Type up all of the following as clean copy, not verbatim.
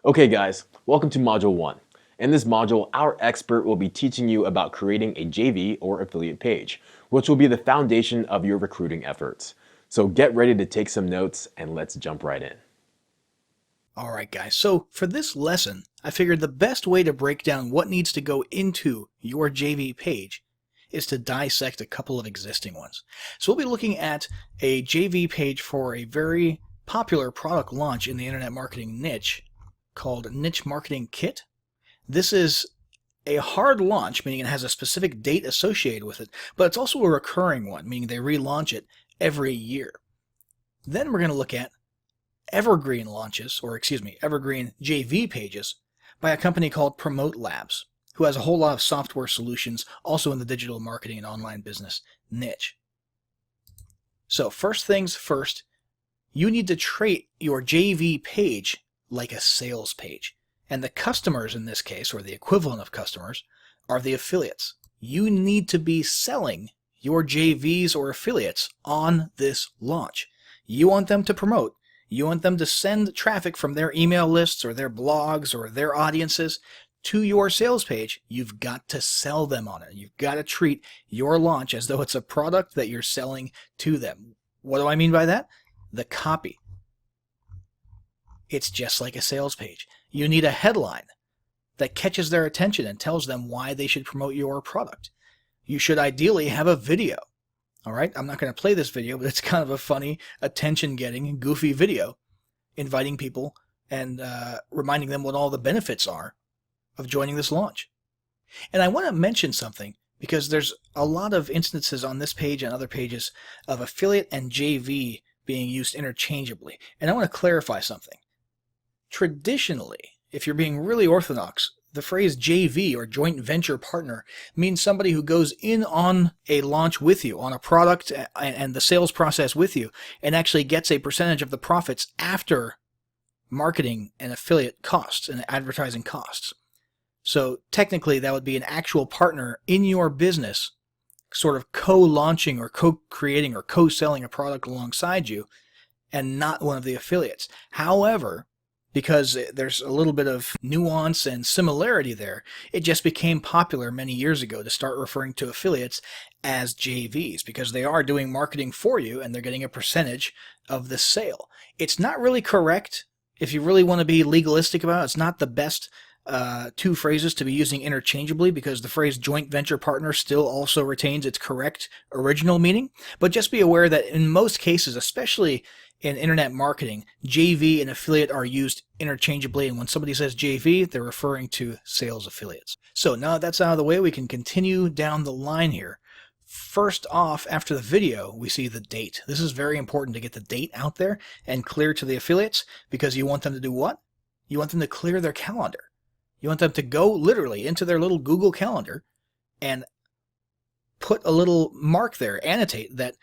Okay guys, welcome to Module 1. In this module, our expert will be teaching you about creating a JV or affiliate page, which will be the foundation of your recruiting efforts. So get ready to take some notes and let's jump right in. All right, guys, so for this lesson, I figured the best way to break down what needs to go into your JV page is to dissect a couple of existing ones. So we'll be looking at a JV page for a very popular product launch in the internet marketing niche called Niche Marketing Kit. This is a hard launch, meaning it has a specific date associated with it, but it's also a recurring one, meaning they relaunch it every year. Then we're going to look at evergreen launches, evergreen JV pages by a company called Promote Labs, who has a whole lot of software solutions also in the digital marketing and online business niche. So first things first, you need to treat your JV page like a sales page. And the customers in this case, or the equivalent of customers, are the affiliates. You need to be selling your JVs or affiliates on this launch. You want them to promote. You want them to send traffic from their email lists or their blogs or their audiences to your sales page. You've got to sell them on it. You've got to treat your launch as though it's a product that you're selling to them. What do I mean by that? The copy. It's just like a sales page. You need a headline that catches their attention and tells them why they should promote your product. You should ideally have a video. All right, I'm not going to play this video, but it's kind of a funny, attention-getting, goofy video inviting people and reminding them what all the benefits are of joining this launch. And I want to mention something because there's a lot of instances on this page and other pages of affiliate and JV being used interchangeably. And I want to clarify something. Traditionally, if you're being really orthodox, the phrase JV or joint venture partner means somebody who goes in on a launch with you, on a product and the sales process with you, and actually gets a percentage of the profits after marketing and affiliate costs and advertising costs. So technically that would be an actual partner in your business, sort of co-launching or co-creating or co-selling a product alongside you, and not one of the affiliates. However, because there's a little bit of nuance and similarity there, it just became popular many years ago to start referring to affiliates as JVs because they are doing marketing for you and they're getting a percentage of the sale. It's not really correct. If you really want to be legalistic about it, it's not the best two phrases to be using interchangeably because the phrase joint venture partner still also retains its correct original meaning. But just be aware that in most cases, especially in internet marketing, JV and affiliate are used interchangeably, and when somebody says JV, they're referring to sales affiliates. So now that that's out of the way, we can continue down the line here. First off, after the video, we see the date. This is very important to get the date out there and clear to the affiliates because you want them to do what? You want them to clear their calendar. You want them to go literally into their little Google Calendar and put a little mark there, annotate that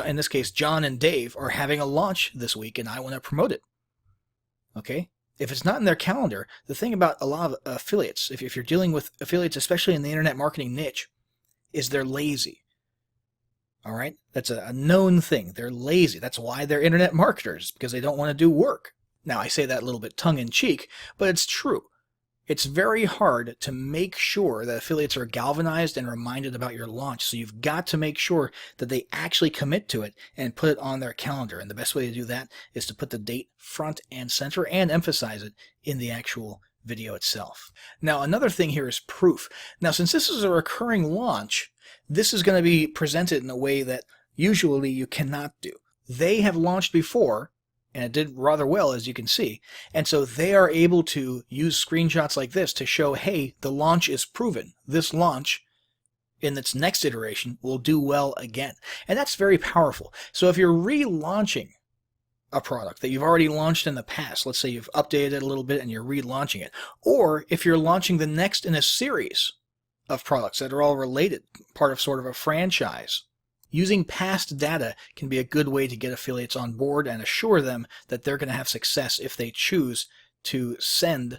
in this case, John and Dave are having a launch this week and I want to promote it. Okay? If it's not in their calendar, the thing about a lot of affiliates, if you're dealing with affiliates, especially in the internet marketing niche, is they're lazy. All right? That's a known thing. They're lazy. That's why they're internet marketers, because they don't want to do work. Now, I say that a little bit tongue-in-cheek, but it's true. It's very hard to make sure that affiliates are galvanized and reminded about your launch. So you've got to make sure that they actually commit to it and put it on their calendar. And the best way to do that is to put the date front and center and emphasize it in the actual video itself. Now, another thing here is proof. Now, since this is a recurring launch, this is going to be presented in a way that usually you cannot do. They have launched before, and it did rather well, as you can see. And so they are able to use screenshots like this to show, hey, the launch is proven. This launch in its next iteration will do well again. And that's very powerful. So if you're relaunching a product that you've already launched in the past, let's say you've updated it a little bit and you're relaunching it, or if you're launching the next in a series of products that are all related, part of sort of a franchise, using past data can be a good way to get affiliates on board and assure them that they're going to have success if they choose to send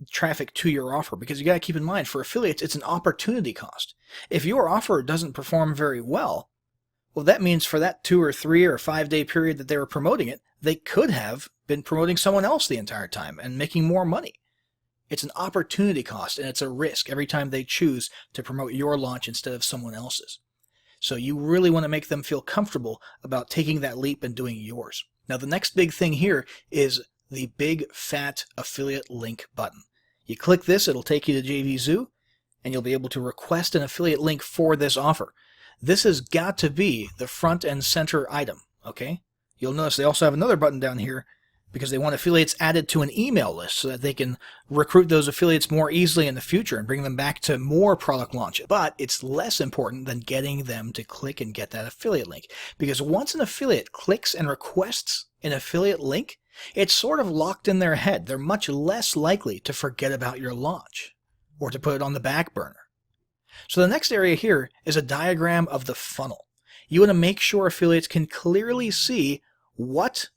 traffic to your offer. Because you got to keep in mind, for affiliates, it's an opportunity cost. If your offer doesn't perform very well, Well, that means for that 2 or 3 or 5 day period that they were promoting it, they could have been promoting someone else the entire time and making more money. It's an opportunity cost and it's a risk every time they choose to promote your launch instead of someone else's. So you really want to make them feel comfortable about taking that leap and doing yours. Now, the next big thing here is the big fat affiliate link button. You click this, it'll take you to JVZoo, and you'll be able to request an affiliate link for this offer. This has got to be the front and center item, okay? You'll notice they also have another button down here because they want affiliates added to an email list so that they can recruit those affiliates more easily in the future and bring them back to more product launches. But it's less important than getting them to click and get that affiliate link, because once an affiliate clicks and requests an affiliate link, it's sort of locked in their head. They're much less likely to forget about your launch or to put it on the back burner. So the next area here is a diagram of the funnel. You want to make sure affiliates can clearly see what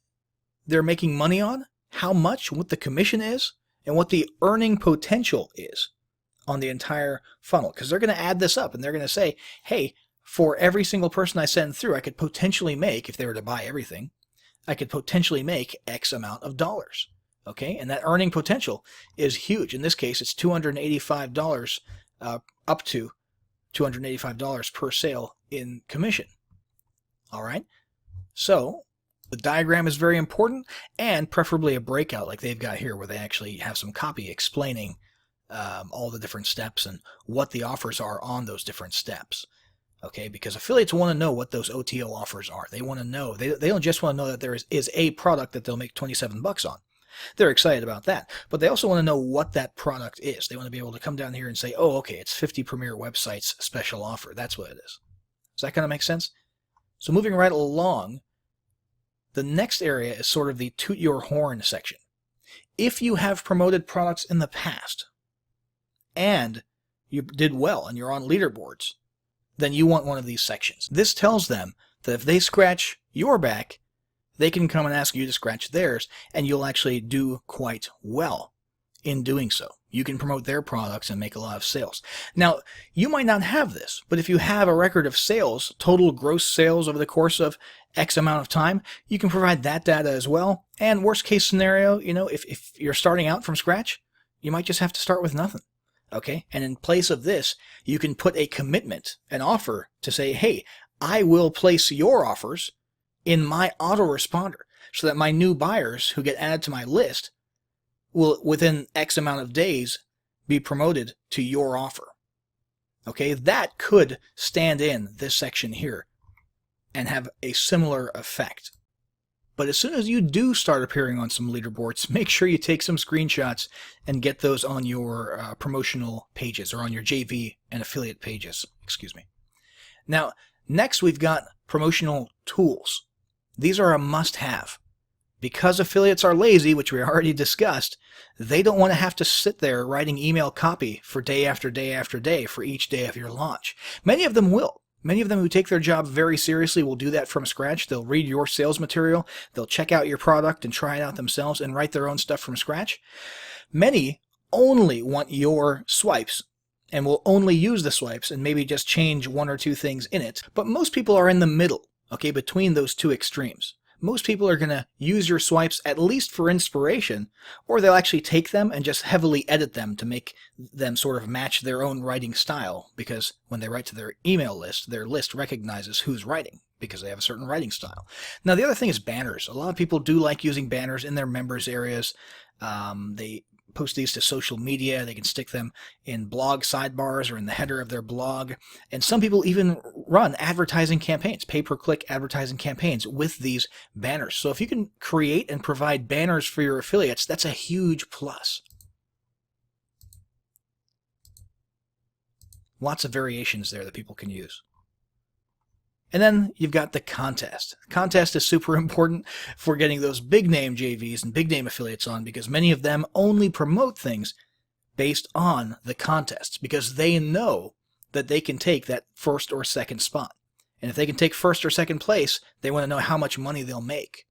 they're making money on, how much, what the commission is, and what the earning potential is on the entire funnel. Because they're going to add this up and they're going to say, hey, for every single person I send through, I could potentially make, if they were to buy everything, I could potentially make X amount of dollars. Okay, and that earning potential is huge. In this case, it's $285 up to $285 per sale in commission. All right, so the diagram is very important, and preferably a breakout like they've got here where they actually have some copy explaining all the different steps and what the offers are on those different steps. Okay, because affiliates want to know what those OTO offers are. They want to know. They don't just want to know that there is a product that they'll make 27 bucks on. They're excited about that, but they also want to know what that product is. They want to be able to come down here and say, oh, okay, it's 50 premier websites special offer. That's what it is. Does that kind of make sense? So moving right along, the next area is sort of the toot your horn section. If you have promoted products in the past and you did well and you're on leaderboards, then you want one of these sections. This tells them that if they scratch your back, they can come and ask you to scratch theirs, and you'll actually do quite well in doing so. You can promote their products and make a lot of sales. Now, you might not have this, but if you have a record of sales, total gross sales over the course of X amount of time, you can provide that data as well. And worst case scenario, if you're starting out from scratch, you might just have to start with nothing. Okay? And in place of this, you can put a commitment, an offer to say, hey, I will place your offers in my autoresponder so that my new buyers who get added to my list will, within X amount of days, be promoted to your offer. Okay, that could stand in this section here and have a similar effect. But as soon as you do start appearing on some leaderboards, make sure you take some screenshots and get those on your promotional pages or on your JV and affiliate pages. Excuse me. Now, next we've got promotional tools. These are a must-have. Because affiliates are lazy, which we already discussed, they don't want to have to sit there writing email copy for day after day after day for each day of your launch. Many of them will. Many of them who take their job very seriously will do that from scratch. They'll read your sales material, they'll check out your product and try it out themselves and write their own stuff from scratch. Many only want your swipes and will only use the swipes and maybe just change one or two things in it. But most people are in the middle. Okay, between those two extremes. Most people are going to use your swipes at least for inspiration, or they'll actually take them and just heavily edit them to make them sort of match their own writing style, because when they write to their email list, their list recognizes who's writing because they have a certain writing style. Now, the other thing is banners. A lot of people do like using banners in their members areas. They post these to social media. They can stick them in blog sidebars or in the header of their blog. And some people even run advertising campaigns, pay-per-click advertising campaigns with these banners. So if you can create and provide banners for your affiliates, that's a huge plus. Lots of variations there that people can use. And then you've got the contest. Contest is super important for getting those big name JVs and big name affiliates on, because many of them only promote things based on the contests because they know that they can take that first or second spot. And if they can take first or second place, they want to know how much money they'll make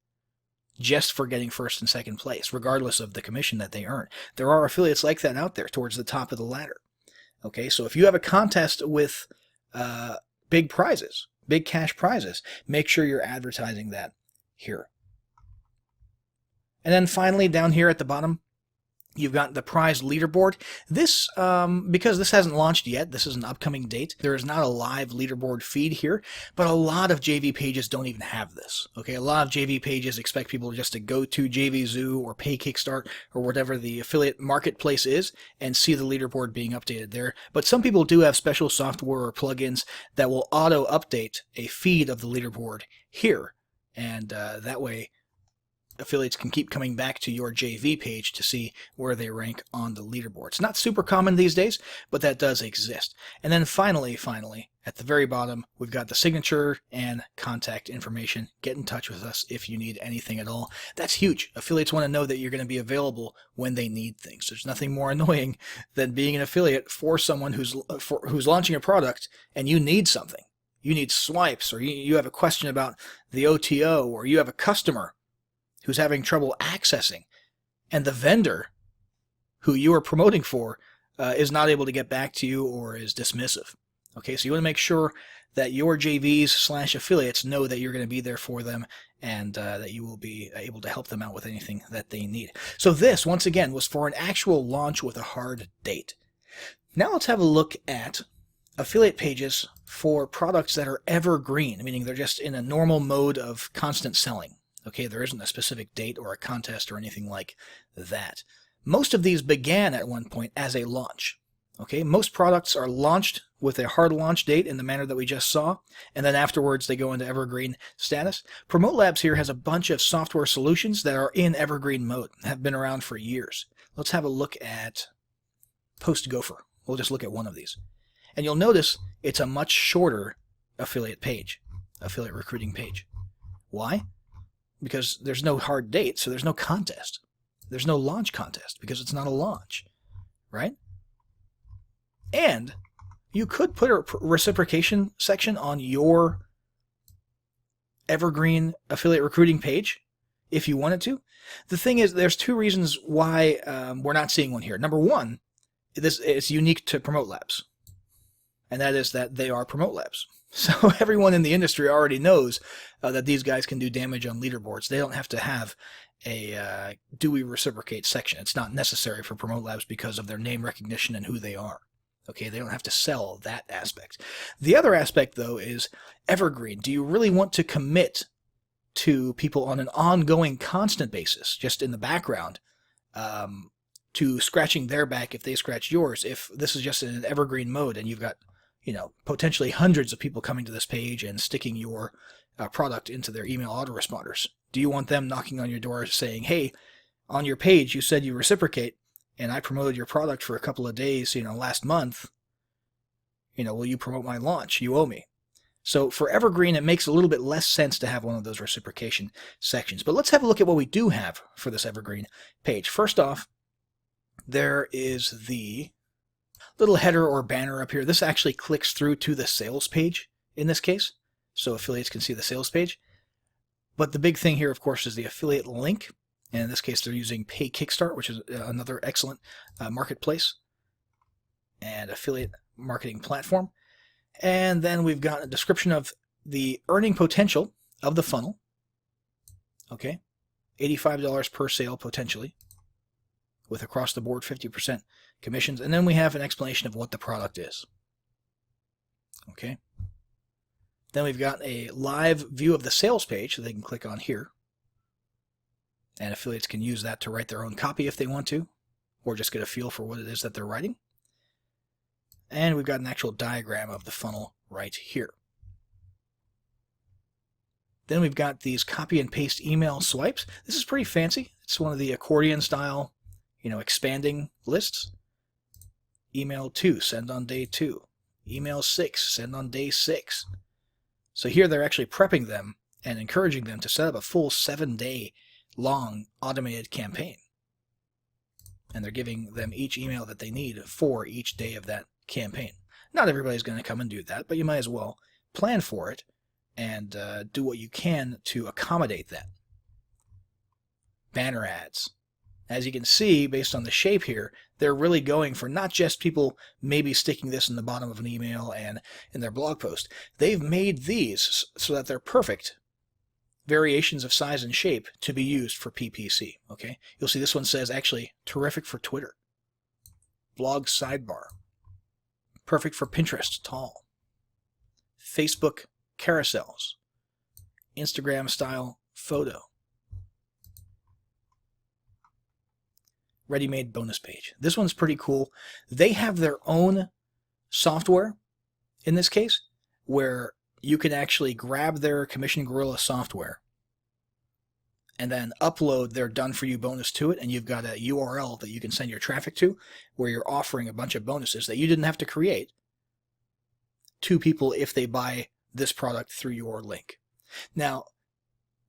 just for getting first and second place, regardless of the commission that they earn. There are affiliates like that out there towards the top of the ladder. Okay, so if you have a contest with big prizes, big cash prizes. Make sure you're advertising that here. And then finally, down here at the bottom, you've got the prize leaderboard. This, because this hasn't launched yet, this is an upcoming date, there is not a live leaderboard feed here, but a lot of JV pages don't even have this. Okay, a lot of JV pages expect people just to go to JVZoo or Pay Kickstart or whatever the affiliate marketplace is and see the leaderboard being updated there. But some people do have special software or plugins that will auto-update a feed of the leaderboard here, and that way affiliates can keep coming back to your JV page to see where they rank on the leaderboard. It's not super common these days, but that does exist. And then finally, at the very bottom, we've got the signature and contact information. Get in touch with us if you need anything at all. That's huge. Affiliates want to know that you're going to be available when they need things. There's nothing more annoying than being an affiliate for someone who's launching a product and you need something. You need swipes, or you have a question about the OTO, or you have a customer who's having trouble accessing, and the vendor who you are promoting for is not able to get back to you or is dismissive. Okay, so you want to make sure that your JVs/affiliates know that you're going to be there for them, and that you will be able to help them out with anything that they need. So this, once again, was for an actual launch with a hard date. Now let's have a look at affiliate pages for products that are evergreen, meaning they're just in a normal mode of constant selling. Okay, there isn't a specific date or a contest or anything like that. Most of these began at one point as a launch. Okay, most products are launched with a hard launch date in the manner that we just saw, and then afterwards they go into evergreen status. Promote Labs here has a bunch of software solutions that are in evergreen mode, have been around for years. Let's have a look at Post Gopher. We'll just look at one of these. And you'll notice it's a much shorter affiliate page, affiliate recruiting page. Why? Because there's no hard date, so there's no contest. There's no launch contest because it's not a launch, right? And you could put a reciprocation section on your evergreen affiliate recruiting page if you wanted to. The thing is, there's two reasons why we're not seeing one here. Number one, this is unique to Promote Labs, and that is that they are Promote Labs. So everyone in the industry already knows that these guys can do damage on leaderboards. They don't have to have a do we reciprocate section. It's not necessary for Promote Labs because of their name recognition and who they are. Okay, they don't have to sell that aspect. The other aspect, though, is evergreen. Do you really want to commit to people on an ongoing, constant basis, just in the background, to scratching their back if they scratch yours, if this is just in an evergreen mode and you've got, potentially hundreds of people coming to this page and sticking your product into their email autoresponders? Do you want them knocking on your door saying, hey, on your page you said you reciprocate, and I promoted your product for a couple of days, last month, will you promote my launch? You owe me. So for evergreen, it makes a little bit less sense to have one of those reciprocation sections. But let's have a look at what we do have for this evergreen page. First off, there is the little header or banner up here. This actually clicks through to the sales page in this case, so affiliates can see the sales page. But the big thing here, of course, is the affiliate link. And in this case, they're using Pay Kickstart, which is another excellent marketplace and affiliate marketing platform. And then we've got a description of the earning potential of the funnel. Okay, $85 per sale potentially, with across the board 50% commissions. And then we have an explanation of what the product is. Okay. Then we've got a live view of the sales page that they can click on here. And affiliates can use that to write their own copy if they want to, or just get a feel for what it is that they're writing. And we've got an actual diagram of the funnel right here. Then we've got these copy and paste email swipes. This is pretty fancy. It's one of the accordion style, expanding lists. Email 2, send on day 2. Email 6, send on day 6. So here they're actually prepping them and encouraging them to set up a full 7-day long automated campaign. And they're giving them each email that they need for each day of that campaign. Not everybody's going to come and do that, but you might as well plan for it and do what you can to accommodate that. Banner ads. As you can see, based on the shape here, they're really going for not just people maybe sticking this in the bottom of an email and in their blog post. They've made these so that they're perfect variations of size and shape to be used for PPC. Okay, you'll see this one says actually terrific for Twitter. Blog sidebar. Perfect for Pinterest, tall. Facebook carousels. Instagram style photo. Ready-made bonus page. This one's pretty cool. They have their own software in this case where you can actually grab their Commission Gorilla software and then upload their done-for-you bonus to it, and you've got a URL that you can send your traffic to where you're offering a bunch of bonuses that you didn't have to create to people if they buy this product through your link. Now,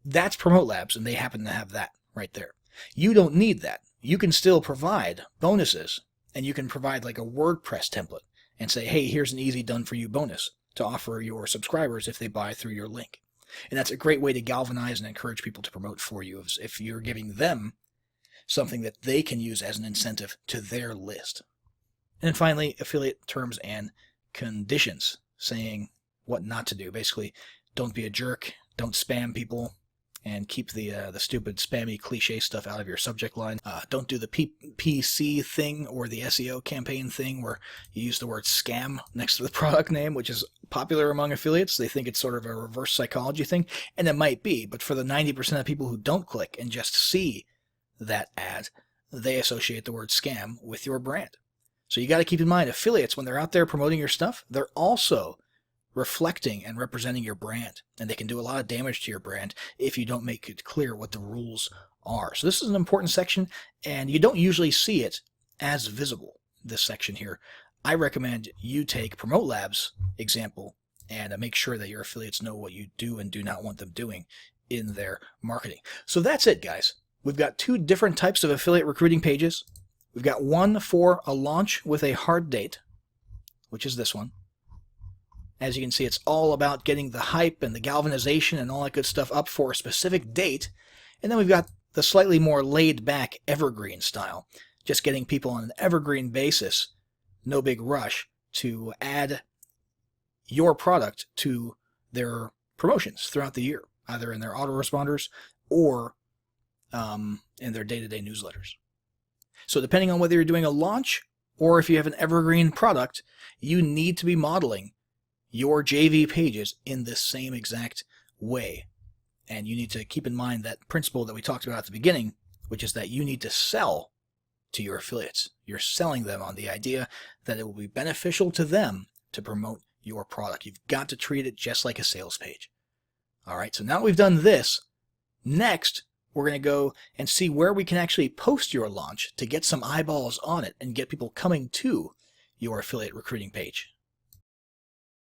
that's Promote Labs, and they happen to have that right there. You don't need that. You can still provide bonuses, and you can provide like a WordPress template and say, hey, here's an easy done-for-you bonus to offer your subscribers if they buy through your link. And that's a great way to galvanize and encourage people to promote for you if you're giving them something that they can use as an incentive to their list. And then finally, affiliate terms and conditions, saying what not to do. Basically, don't be a jerk, don't spam people, and keep the stupid spammy cliche stuff out of your subject line. Don't do the PPC thing or the SEO campaign thing where you use the word scam next to the product name, which is popular among affiliates. They think it's sort of a reverse psychology thing, and it might be, but for the 90% of people who don't click and just see that ad, they associate the word scam with your brand. So you got to keep in mind, affiliates, when they're out there promoting your stuff, they're also reflecting and representing your brand, and they can do a lot of damage to your brand if you don't make it clear what the rules are. So this is an important section, and you don't usually see it as visible, this section here. I recommend you take Promote Labs example and make sure that your affiliates know what you do and do not want them doing in their marketing. So that's it, guys. We've got two different types of affiliate recruiting pages. We've got one for a launch with a hard date, which is this one. As you can see, it's all about getting the hype and the galvanization and all that good stuff up for a specific date. And then we've got the slightly more laid-back evergreen style, just getting people on an evergreen basis, no big rush, to add your product to their promotions throughout the year, either in their autoresponders or in their day-to-day newsletters. So depending on whether you're doing a launch or if you have an evergreen product, you need to be modeling your JV pages in this same exact way. And you need to keep in mind that principle that we talked about at the beginning, which is that you need to sell to your affiliates. You're selling them on the idea that it will be beneficial to them to promote your product. You've got to treat it just like a sales page. All right, so now we've done this. Next, we're going to go and see where we can actually post your launch to get some eyeballs on it and get people coming to your affiliate recruiting page.